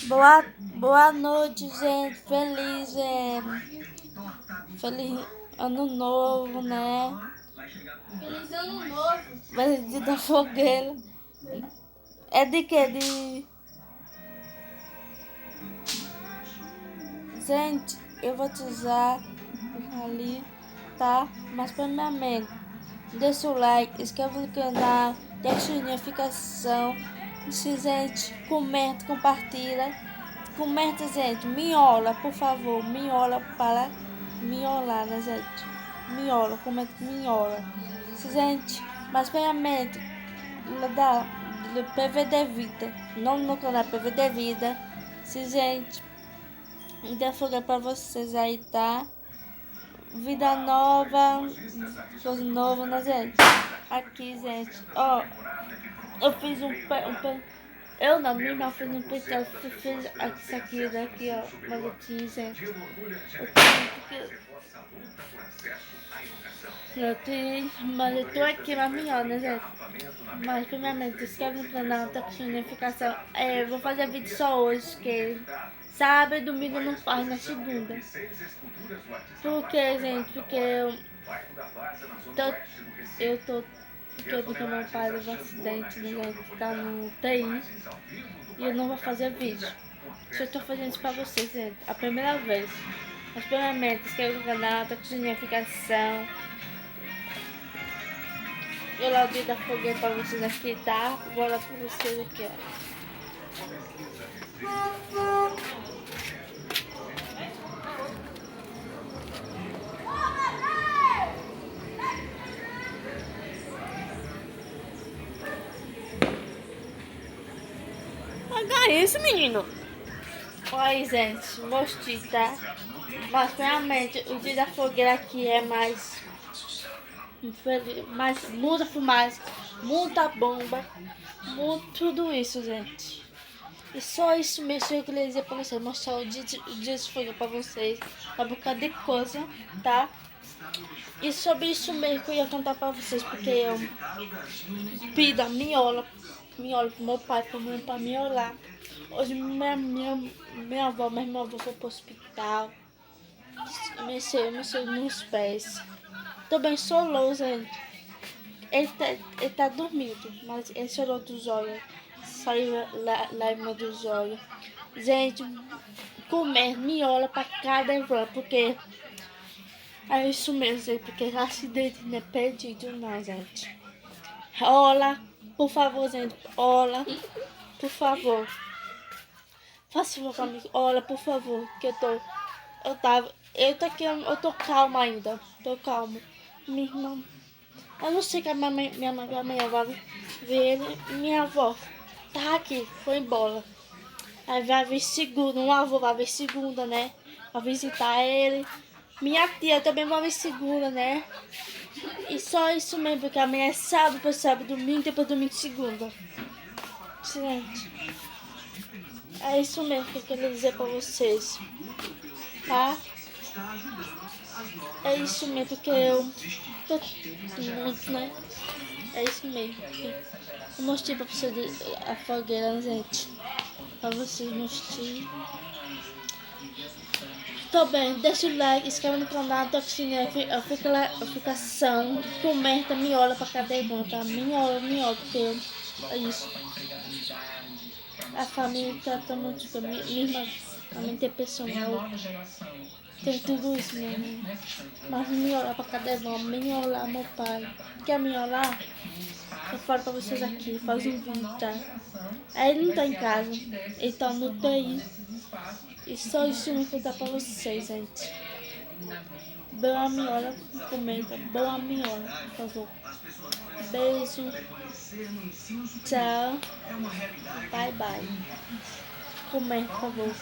Boa noite, gente. Feliz ano novo, né? Feliz ano novo. Feliz dia da fogueira. É de quê? Gente, eu vou te usar ali, tá? Mas primeiramente, deixa o like, inscreva no canal, deixa a notificação. Se gente, comenta, compartilha. Comenta, gente, miola, por favor, miola para miolar, né, gente? Miola, comenta miola. Gente, mas primeiramente, da PVD Vida, não no canal PVD Vida. Se gente, ainda fogo para vocês aí, tá? Vida nova, coisa nova, né, gente? Aqui, gente, ó, eu fiz eu não, minha irmã fez um penteado, fez isso aqui, daqui, ó, mas eu tinha, gente. Mas eu tô aqui na minha, né, gente? Mas primeiramente, inscreve no canal, tá com notificação. Eu vou fazer vídeo só hoje, que sábado e domingo não faz, na segunda. Por que, gente? Porque porque meu pai teve um acidente, né, gente? Tá no TI. E eu não vou fazer vídeo. Só tô fazendo isso pra vocês, gente. A primeira vez. Mas primeiramente, inscreve no canal, tá com notificação. Eu lá vi da fogueira pra vocês aqui, tá? Vou lá pra vocês aqui, ó. Olha isso, menino. Oi, gente, mostrei, tá? Mas realmente o dia da fogueira aqui é mais muita fumaça, muita bomba, tudo isso, gente. E só isso mesmo que eu queria dizer pra vocês, mostrar o dia de fogueira pra vocês, um bocado de coisa, tá? E sobre isso mesmo que eu ia contar pra vocês, porque eu pedi a miola pro meu pai, pra miolar. Hoje minha avó, mas minha avó foi pro hospital, mexeu nos pés. Também solou, gente. Ele tá dormindo, mas ele solou dos olhos, saiu lágrima dos olhos. Gente, comer miola pra cada vez, porque é isso mesmo, gente, porque acidente não é perdido não, gente. Olha, por favor, gente, olha, por favor. Faça favor pra mim, olha, por favor, que eu tô aqui, eu tô calma ainda, tô calma. Minha irmã, eu não sei que a minha mãe vai ver ele, minha avó tá aqui, foi embora. Aí vai vir segunda, um avô vai vir segunda, né, pra visitar ele. Minha tia também vai vir segunda, né. E só isso mesmo, porque amanhã é sábado, depois sábado, domingo, depois domingo, segunda. Gente, é isso mesmo que eu queria dizer pra vocês, tá? É isso mesmo, porque eu tô muito, né? É isso mesmo. Eu mostrei pra vocês a fogueira, gente. Pra vocês mostrei. Tô bem, deixa o like, inscreva no canal, toca o sininho, a notificação, comenta, miola pra cada irmão, tá? Miola, porque é isso. A família trata muito bem, minha irmã também tem personal, tem tudo isso mesmo. Mas miola pra cada irmão, miolar meu pai. Quer miolar? Eu falo pra vocês aqui, faz um vídeo, tá? Aí ele não tá em casa, ele tá no TI. E só isso me contar pra vocês, gente. Boa miola, comenta. Boa miola, por favor. Beijo. Tchau. Bye, bye. Comenta, por favor.